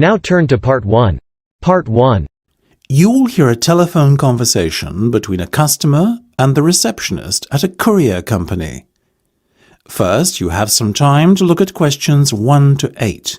Now turn to Part 1. Part 1. You will hear a telephone conversation between a customer and the receptionist at a courier company. First, you have some time to look at questions 1 to 8.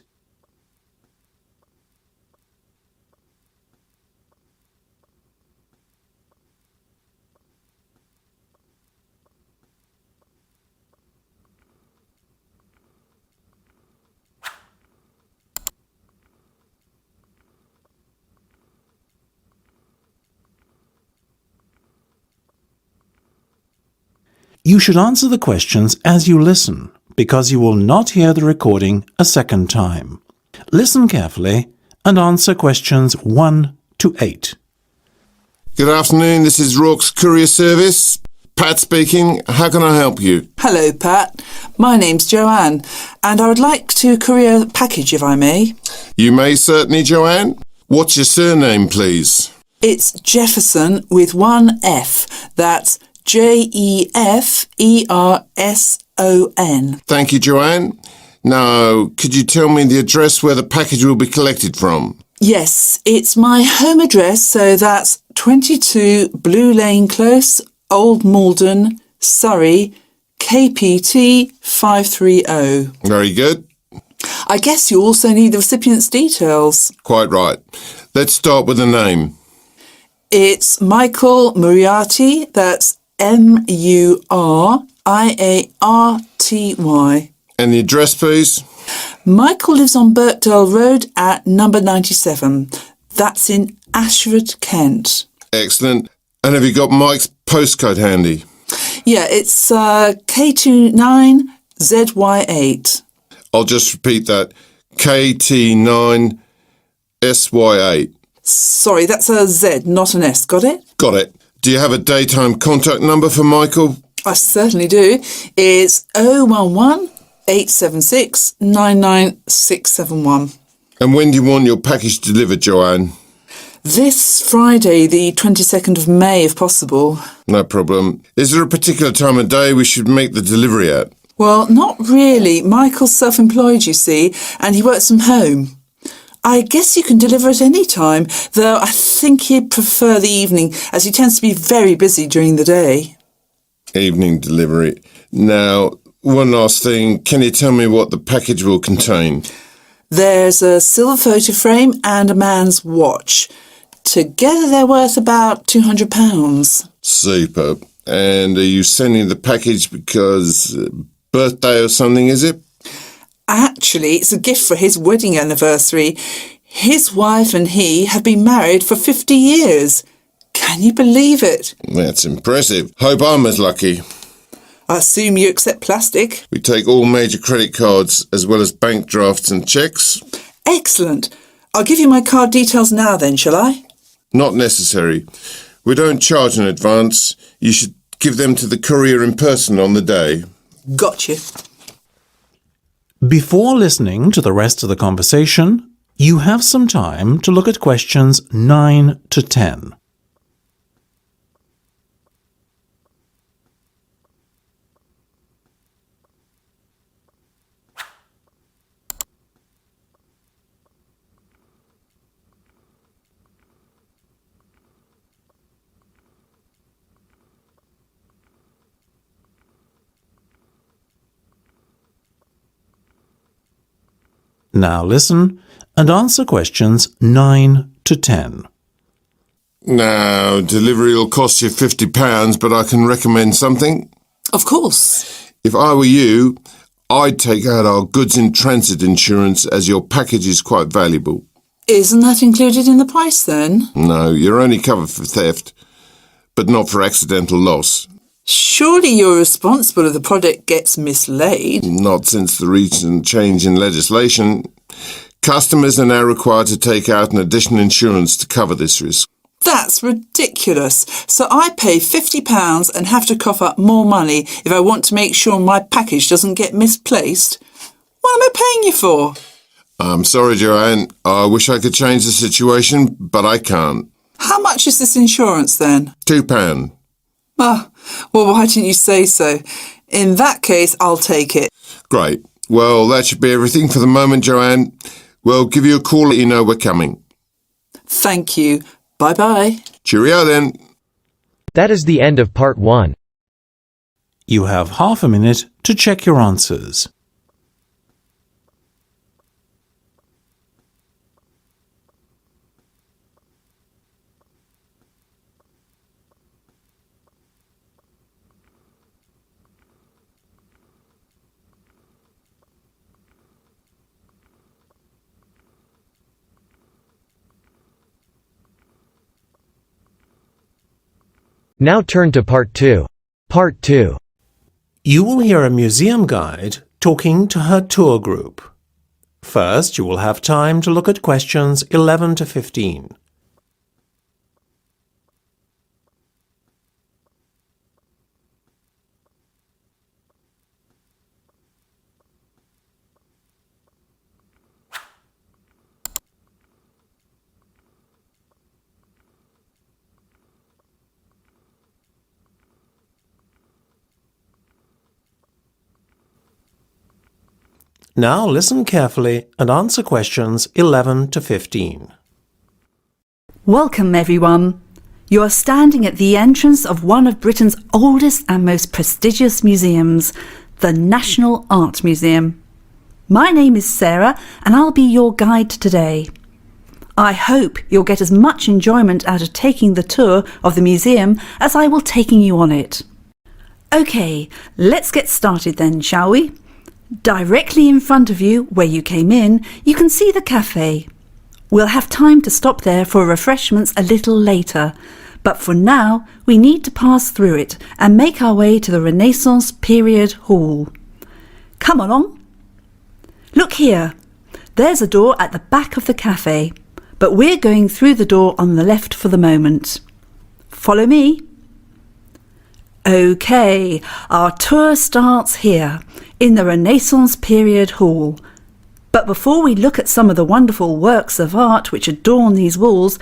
You should answer the questions as you listen, because you will not hear the recording a second time. Listen carefully and answer questions 1 to 8. Good afternoon, this is Rourke's Courier Service. Pat speaking. How can I help you? Hello, Pat. My name's Joanne, and I would like to courier a package, if I may. You may certainly, Joanne. What's your surname, please? It's Jefferson with one F. That's Jefferson. Thank you, Joanne. Now, could you tell me the address where the package will be collected from? Yes, it's my home address, so that's 22 Blue Lane Close, Old Malden, Surrey, KPT 530. Very good. I guess you also need the recipient's details. Quite right. Let's start with the name. It's Michael Moriarty, that's Muriarty. And the address, please? Michael lives on Birkdale Road at number 97. That's in Ashford, Kent. Excellent. And have you got Mike's postcode handy? Yeah, it's K29ZY8. I'll just repeat that. KT9SY8. Sorry, that's a Z, not an S. Got it? Got it. Do you have a daytime contact number for Michael? I certainly do. It's 011 876 99671. And when do you want your package delivered, Joanne? This Friday, the 22nd of May, if possible. No problem. Is there a particular time of day we should make the delivery at? Well, not really. Michael's self-employed, you see, and he works from home. I guess you can deliver at any time, though I think he'd prefer the evening, as he tends to be very busy during the day. Evening delivery. Now, one last thing. Can you tell me what the package will contain? There's a silver photo frame and a man's watch. Together they're worth about £200. Super. And are you sending the package because birthday or something, is it? Actually, it's a gift for his wedding anniversary. His wife and he have been married for 50 years. Can you believe it? That's impressive. Hope I'm as lucky. I assume you accept plastic? We take all major credit cards as well as bank drafts and cheques. Excellent. I'll give you my card details now then, shall I? Not necessary. We don't charge in advance. You should give them to the courier in person on the day. Gotcha. Before listening to the rest of the conversation, you have some time to look at questions 9 to 10. Now listen and answer questions 9 to 10. Now, delivery will cost you £50, but I can recommend something. Of course. If I were you, I'd take out our goods in transit insurance as your package is quite valuable. Isn't that included in the price then? No, you're only covered for theft, but not for accidental loss. Surely you're responsible if the product gets mislaid. Not since the recent change in legislation. Customers are now required to take out an additional insurance to cover this risk. That's ridiculous. So I pay £50 and have to cough up more money if I want to make sure my package doesn't get misplaced. What am I paying you for? I'm sorry, Joanne. I wish I could change the situation, but I can't. How much is this insurance then? £2. Ah, well, why didn't you say so? In that case, I'll take it. Great. Well, that should be everything for the moment, Joanne. We'll give you a call, let you know we're coming. Thank you. Bye-bye. Cheerio then. That is the end of part 1. You have half a minute to check your answers. Now turn to part 2. Part 2. You will hear a museum guide talking to her tour group. First, you will have time to look at questions 11 to 15. Now listen carefully and answer questions 11 to 15. Welcome everyone. You are standing at the entrance of one of Britain's oldest and most prestigious museums, the National Art Museum. My name is Sarah and I'll be your guide today. I hope you'll get as much enjoyment out of taking the tour of the museum as I will taking you on it. OK, let's get started then, shall we? Directly in front of you, where you came in, you can see the cafe. We'll have time to stop there for refreshments a little later, but for now we need to pass through it and make our way to the Renaissance Period Hall. Come along. Look here. There's a door at the back of the cafe, but we're going through the door on the left for the moment. Follow me. OK, our tour starts here, in the Renaissance Period Hall. But before we look at some of the wonderful works of art which adorn these walls,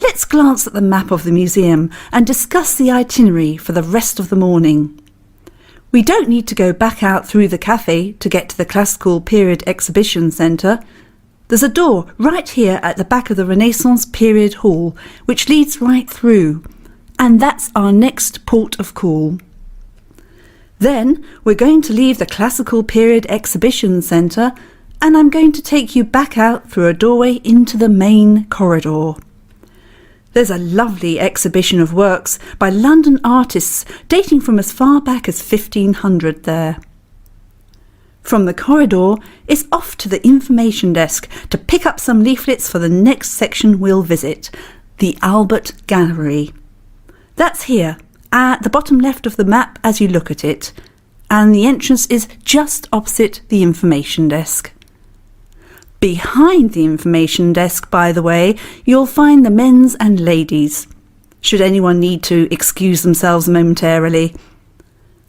let's glance at the map of the museum and discuss the itinerary for the rest of the morning. We don't need to go back out through the cafe to get to the Classical Period Exhibition Centre. There's a door right here at the back of the Renaissance Period Hall which leads right through. And that's our next port of call. Then we're going to leave the Classical Period Exhibition Centre and I'm going to take you back out through a doorway into the main corridor. There's a lovely exhibition of works by London artists dating from as far back as 1500 there. From the corridor, it's off to the information desk to pick up some leaflets for the next section we'll visit, the Albert Gallery. That's here, at the bottom left of the map as you look at it, and the entrance is just opposite the information desk. Behind the information desk, by the way, you'll find the men's and ladies, should anyone need to excuse themselves momentarily.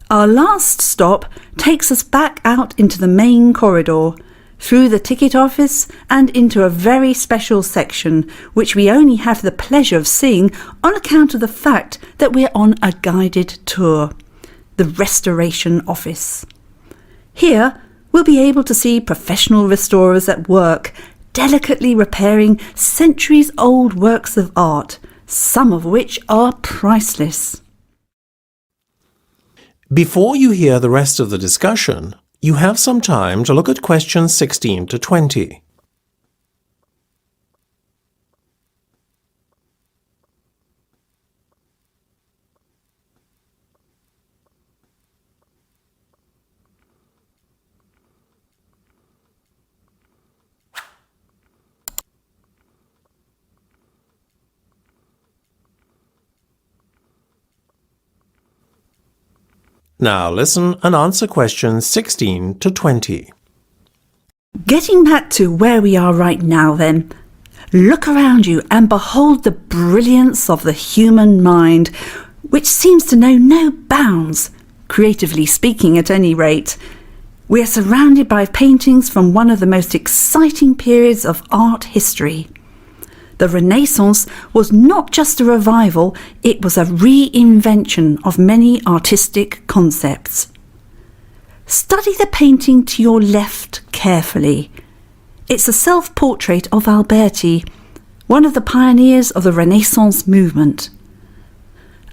Our last stop takes us back out into the main corridor, through the ticket office and into a very special section which we only have the pleasure of seeing on account of the fact that we're on a guided tour, the Restoration Office. Here we'll be able to see professional restorers at work, delicately repairing centuries-old works of art, some of which are priceless. Before you hear the rest of the discussion, you have some time to look at questions 16 to 20. Now listen and answer questions 16 to 20. Getting back to where we are right now then, look around you and behold the brilliance of the human mind, which seems to know no bounds, creatively speaking at any rate. We are surrounded by paintings from one of the most exciting periods of art history. The Renaissance was not just a revival, it was a reinvention of many artistic concepts. Study the painting to your left carefully. It's a self-portrait of Alberti, one of the pioneers of the Renaissance movement.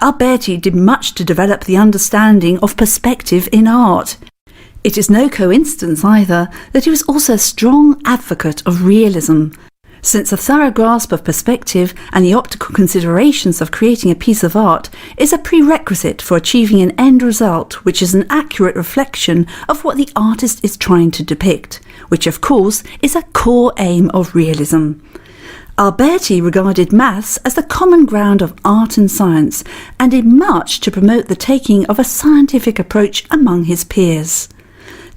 Alberti did much to develop the understanding of perspective in art. It is no coincidence either that he was also a strong advocate of realism, since a thorough grasp of perspective and the optical considerations of creating a piece of art is a prerequisite for achieving an end result which is an accurate reflection of what the artist is trying to depict, which of course is a core aim of realism. Alberti regarded maths as the common ground of art and science and did much to promote the taking of a scientific approach among his peers.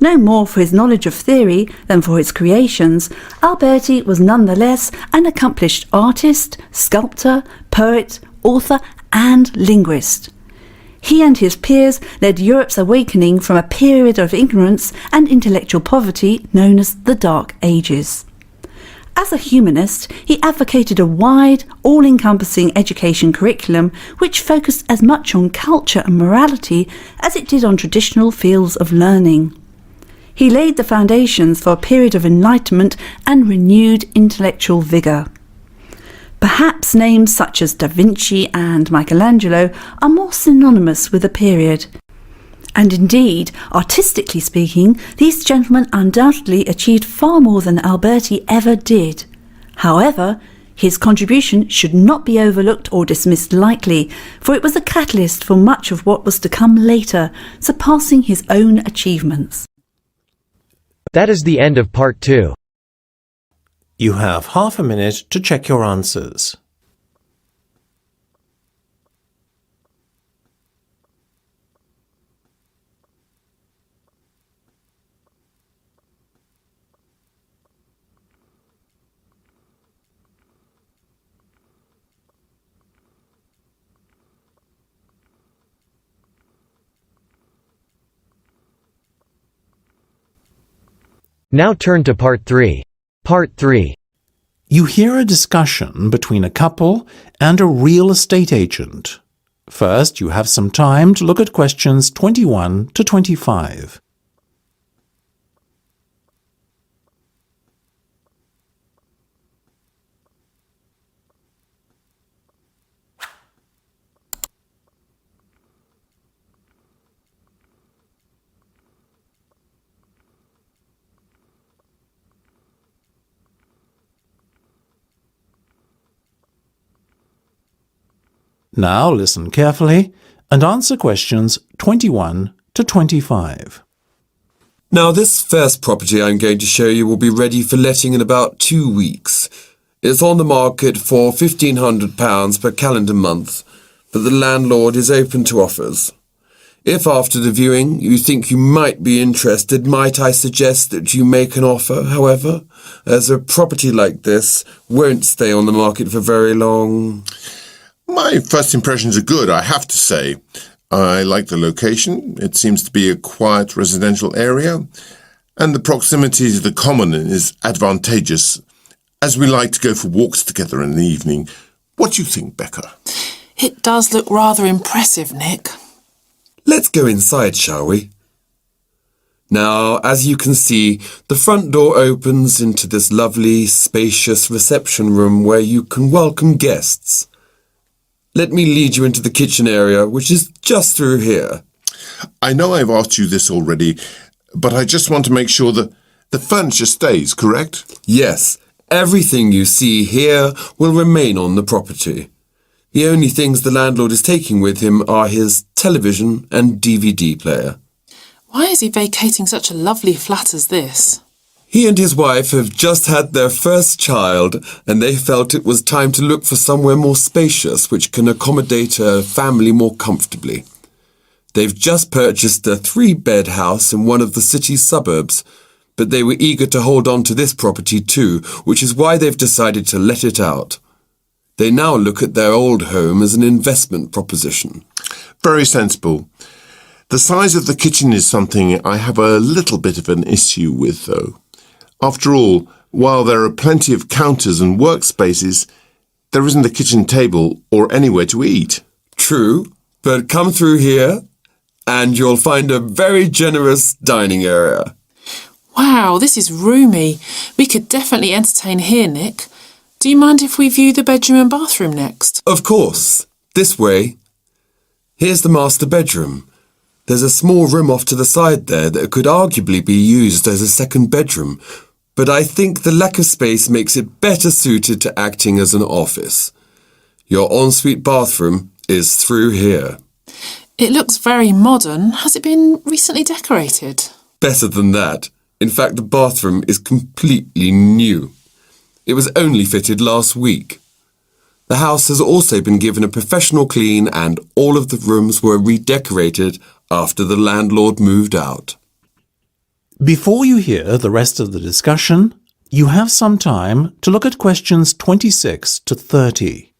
No more for his knowledge of theory than for his creations, Alberti was nonetheless an accomplished artist, sculptor, poet, author and linguist. He and his peers led Europe's awakening from a period of ignorance and intellectual poverty known as the Dark Ages. As a humanist, he advocated a wide, all-encompassing education curriculum which focused as much on culture and morality as it did on traditional fields of learning. He laid the foundations for a period of enlightenment and renewed intellectual vigour. Perhaps names such as Da Vinci and Michelangelo are more synonymous with the period. And indeed, artistically speaking, these gentlemen undoubtedly achieved far more than Alberti ever did. However, his contribution should not be overlooked or dismissed lightly, for it was a catalyst for much of what was to come later, surpassing his own achievements. That is the end of part 2. You have half a minute to check your answers. Now turn to part 3. Part 3. You hear a discussion between a couple and a real estate agent. First, you have some time to look at questions 21 to 25. Now listen carefully and answer questions 21 to 25. Now, this first property I'm going to show you will be ready for letting in about 2 weeks. It's on the market for £1,500 per calendar month, but the landlord is open to offers. If after the viewing you think you might be interested, might I suggest that you make an offer, however, as a property like this won't stay on the market for very long. My first impressions are good, I have to say. I like the location. It seems to be a quiet residential area, and the proximity to the common is advantageous, as we like to go for walks together in the evening. What do you think, Becca? It does look rather impressive, Nick. Let's go inside, shall we? Now, as you can see, the front door opens into this lovely, spacious reception room where you can welcome guests. Let me lead you into the kitchen area, which is just through here. I know I've asked you this already, but I just want to make sure that the furniture stays, correct? Yes, everything you see here will remain on the property. The only things the landlord is taking with him are his television and DVD player. Why is he vacating such a lovely flat as this? He and his wife have just had their first child, and they felt it was time to look for somewhere more spacious which can accommodate a family more comfortably. They've just purchased a 3-bed house in one of the city's suburbs, but they were eager to hold on to this property too, which is why they've decided to let it out. They now look at their old home as an investment proposition. Very sensible. The size of the kitchen is something I have a little bit of an issue with, though. After all, while there are plenty of counters and workspaces, there isn't a kitchen table or anywhere to eat. True, but come through here and you'll find a very generous dining area. Wow, this is roomy. We could definitely entertain here, Nick. Do you mind if we view the bedroom and bathroom next? Of course. This way. Here's the master bedroom. There's a small room off to the side there that could arguably be used as a second bedroom, but I think the lack of space makes it better suited to acting as an office. Your ensuite bathroom is through here. It looks very modern. Has it been recently decorated? Better than that. In fact, the bathroom is completely new. It was only fitted last week. The house has also been given a professional clean and all of the rooms were redecorated after the landlord moved out. Before you hear the rest of the discussion, you have some time to look at questions 26 to 30.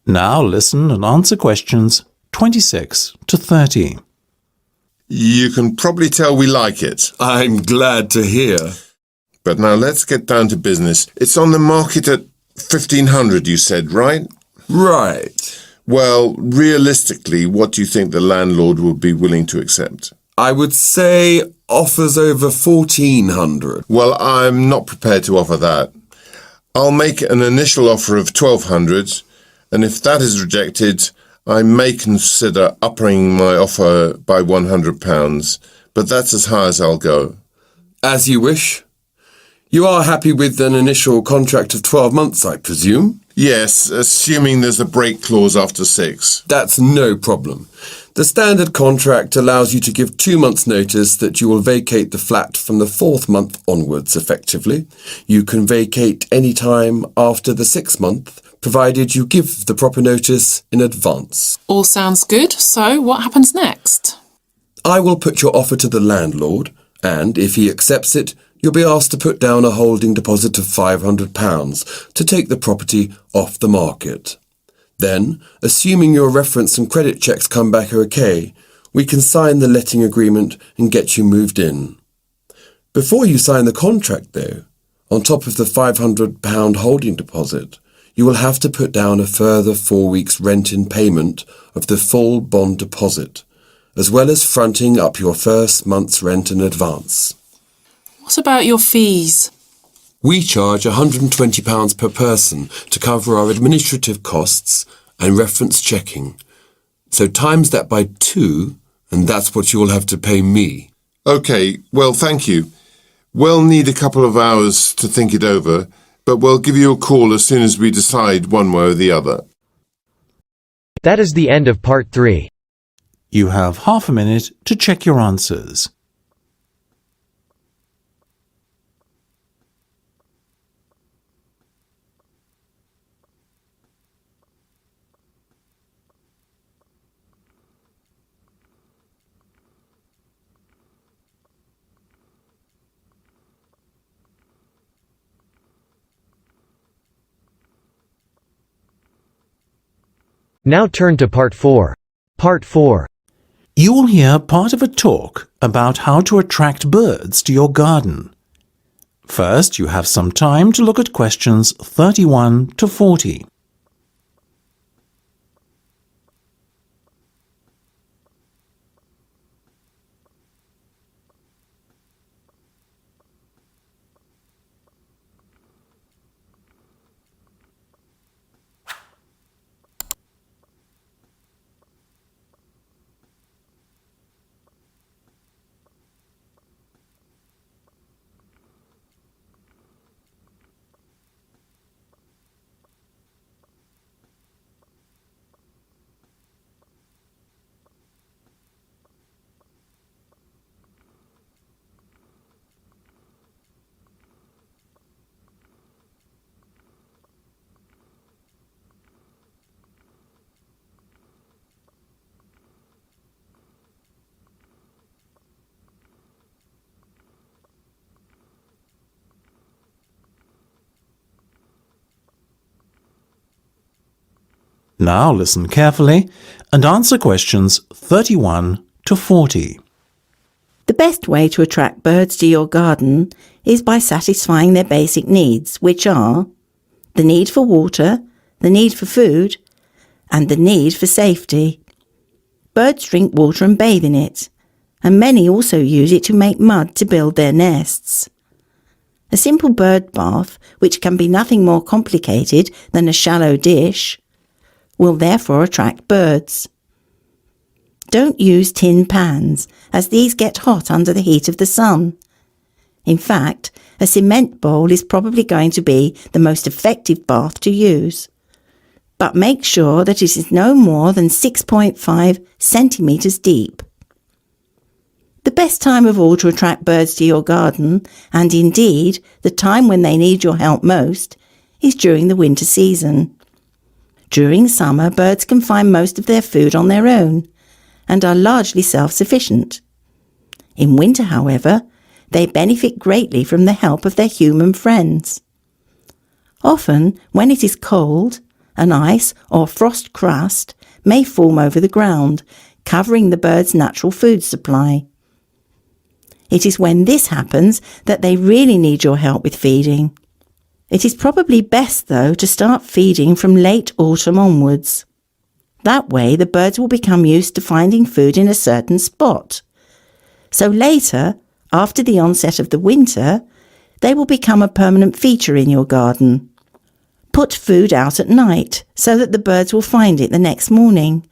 Now listen and answer questions 26 to 30. You can probably tell we like it. I'm glad to hear. But now let's get down to business. It's on the market at 1,500, you said, right? Right. Well, realistically, what do you think the landlord would be willing to accept? I would say offers over 1,400. Well, I'm not prepared to offer that. I'll make an initial offer of 1,200, and if that is rejected, I may consider upping my offer by £100, but that's as high as I'll go. As you wish. You are happy with an initial contract of 12 months, I presume? Yes, assuming there's a break clause after 6. That's no problem. The standard contract allows you to give 2 months' notice that you will vacate the flat from the 4th month onwards, effectively. You can vacate any time after the 6th month, provided you give the proper notice in advance. All sounds good. So what happens next? I will put your offer to the landlord, and if he accepts it, you'll be asked to put down a holding deposit of £500 to take the property off the market. Then, assuming your reference and credit checks come back okay, we can sign the letting agreement and get you moved in. Before you sign the contract, though, on top of the £500 holding deposit, you will have to put down a further 4 weeks' rent in payment of the full bond deposit, as well as fronting up your first month's rent in advance. What about your fees? We charge £120 per person to cover our administrative costs and reference checking. So times that by 2, and that's what you'll have to pay me. OK, well, thank you. We'll need a couple of hours to think it over, but we'll give you a call as soon as we decide one way or the other. That is the end of part 3. You have half a minute to check your answers. Now turn to part 4. Part 4. You will hear part of a talk about how to attract birds to your garden. First, you have some time to look at questions 31 to 40. Now listen carefully and answer questions 31 to 40. The best way to attract birds to your garden is by satisfying their basic needs, which are the need for water, the need for food, and the need for safety. Birds drink water and bathe in it, and many also use it to make mud to build their nests. A simple bird bath, which can be nothing more complicated than a shallow dish, will therefore attract birds. Don't use tin pans, as these get hot under the heat of the sun. In fact, a cement bowl is probably going to be the most effective bath to use. But make sure that it is no more than 6.5 centimetres deep. The best time of all to attract birds to your garden, and indeed the time when they need your help most, is during the winter season. During summer, birds can find most of their food on their own and are largely self-sufficient. In winter, however, they benefit greatly from the help of their human friends. Often, when it is cold, an ice or frost crust may form over the ground, covering the birds' natural food supply. It is when this happens that they really need your help with feeding. It is probably best, though, to start feeding from late autumn onwards. That way the birds will become used to finding food in a certain spot. So later, after the onset of the winter, they will become a permanent feature in your garden. Put food out at night so that the birds will find it the next morning.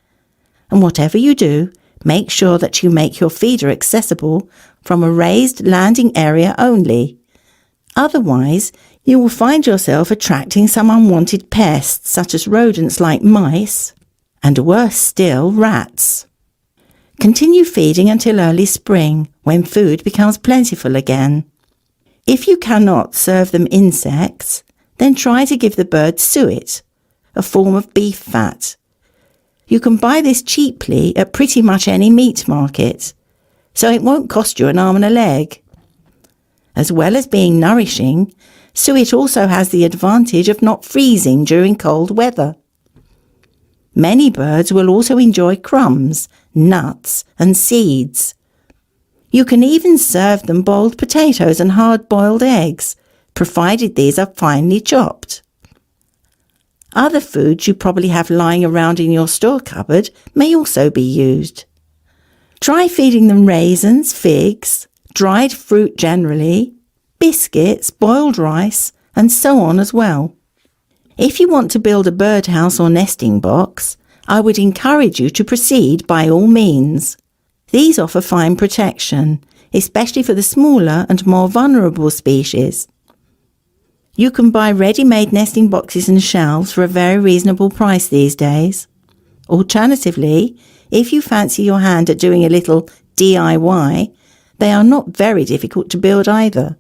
And whatever you do, make sure that you make your feeder accessible from a raised landing area only. Otherwise, you will find yourself attracting some unwanted pests such as rodents like mice, and worse still, rats. Continue feeding until early spring, when food becomes plentiful again. If you cannot serve them insects, then try to give the birds suet, a form of beef fat. You can buy this cheaply at pretty much any meat market, so it won't cost you an arm and a leg. As well as being nourishing, suet also has the advantage of not freezing during cold weather. Many birds will also enjoy crumbs, nuts, and seeds. You can even serve them boiled potatoes and hard-boiled eggs, provided these are finely chopped. Other foods you probably have lying around in your store cupboard may also be used. Try feeding them raisins, figs, dried fruit generally, biscuits, boiled rice, and so on as well. If you want to build a birdhouse or nesting box, I would encourage you to proceed by all means. These offer fine protection, especially for the smaller and more vulnerable species. You can buy ready-made nesting boxes and shelves for a very reasonable price these days. Alternatively, if you fancy your hand at doing a little DIY, they are not very difficult to build either.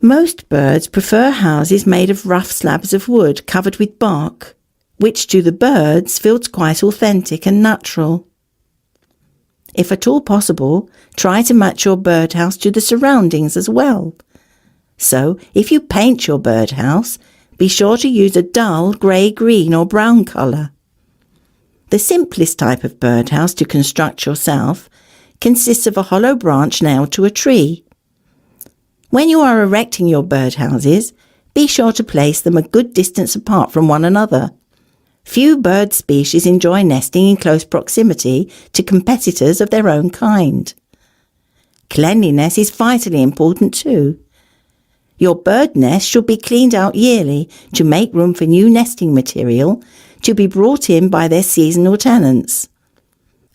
Most birds prefer houses made of rough slabs of wood covered with bark, which to the birds feels quite authentic and natural. If at all possible, try to match your birdhouse to the surroundings as well. So, if you paint your birdhouse, be sure to use a dull grey-green or brown colour. The simplest type of birdhouse to construct yourself consists of a hollow branch nailed to a tree. When you are erecting your birdhouses, be sure to place them a good distance apart from one another. Few bird species enjoy nesting in close proximity to competitors of their own kind. Cleanliness is vitally important too. Your bird nest should be cleaned out yearly to make room for new nesting material to be brought in by their seasonal tenants.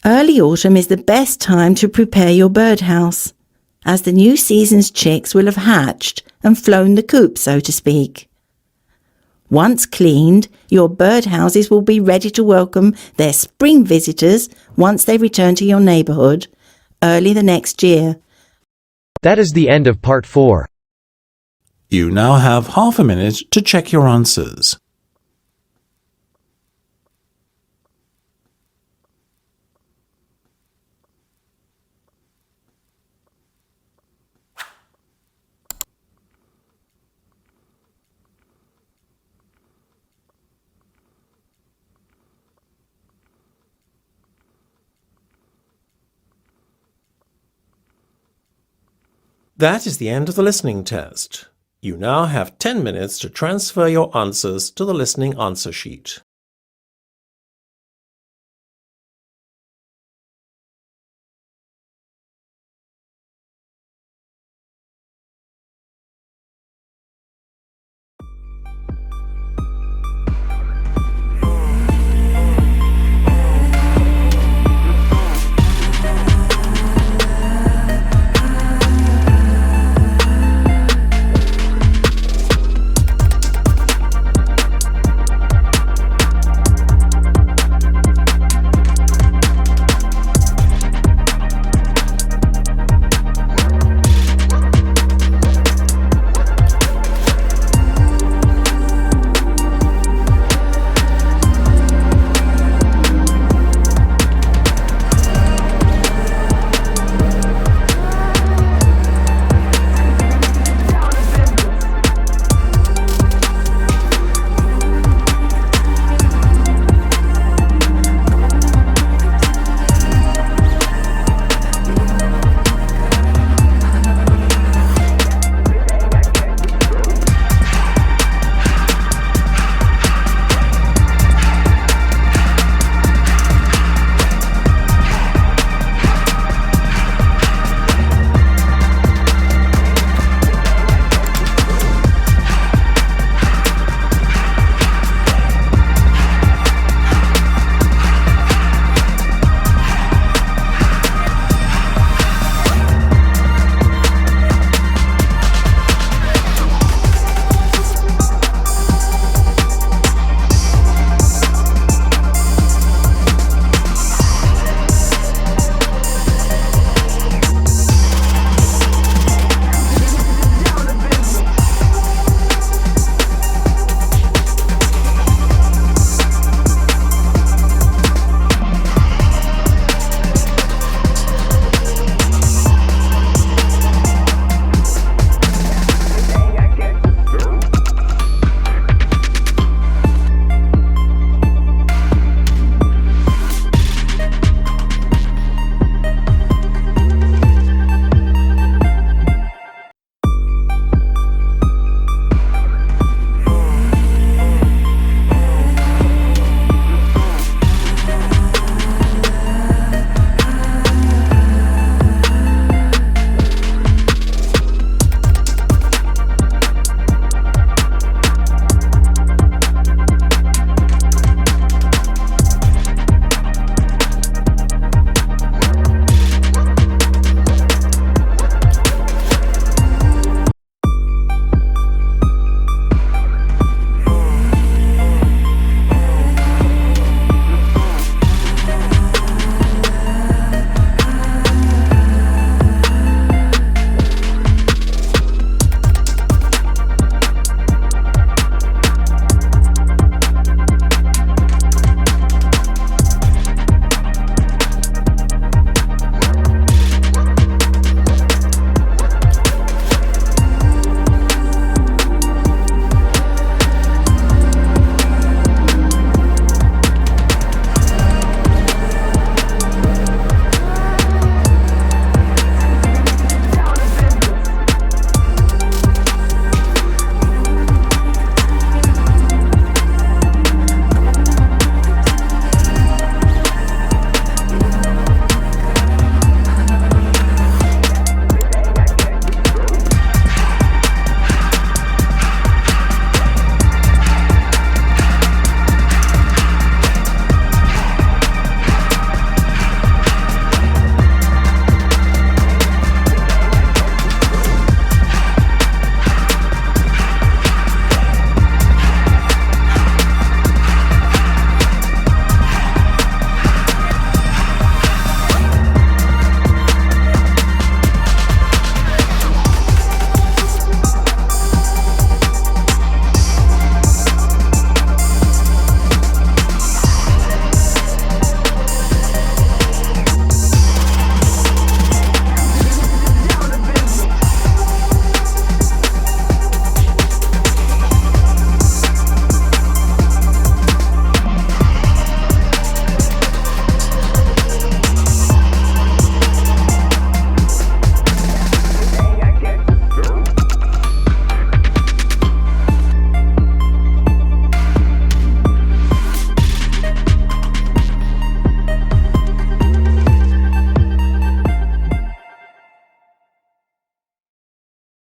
Early autumn is the best time to prepare your birdhouse, as the new season's chicks will have hatched and flown the coop, so to speak. Once cleaned, your birdhouses will be ready to welcome their spring visitors once they return to your neighbourhood early the next year. That is the end of part 4. You now have half a minute to check your answers. That is the end of the listening test. You now have 10 minutes to transfer your answers to the listening answer sheet.